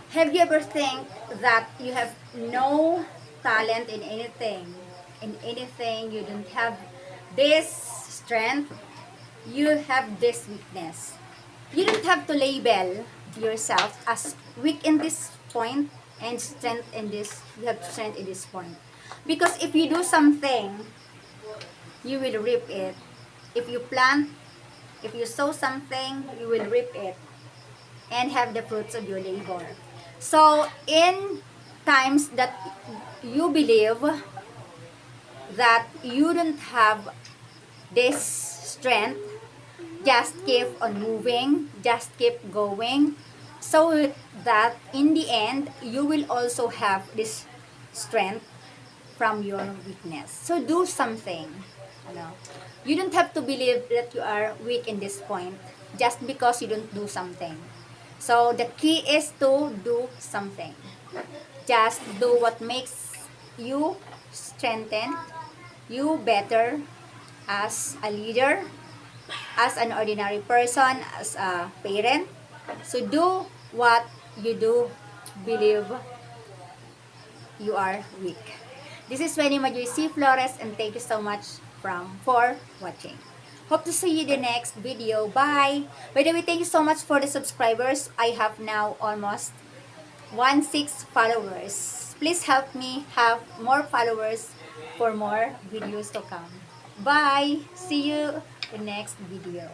Have you ever think that you have no talent in anything? In anything, you don't have this strength, you have this weakness. You don't have to label yourself as weak in this point and strength in this. You have strength in this point. Because if you do something, you will reap it. If you plant, if you sow something, you will reap it and have the fruits of your labor. So, in times that you believe that you don't have this strength, just keep on moving, just keep going, so that in the end, you will also have this strength from your weakness. So, do something. Ano? You don't have to believe that you are weak in this point just because you don't do something. So, the key is to do something. Just do what makes you strengthen, you better as a leader, as an ordinary person, as a parent. So, do what you do believe you are weak. This is Wency Joy Flores, and thank you so much for watching. Hope to see you in the next video. Bye! By the way, thank you so much for the subscribers. I have now almost 16 followers. Please help me have more followers for more videos to come. Bye! See you in the next video.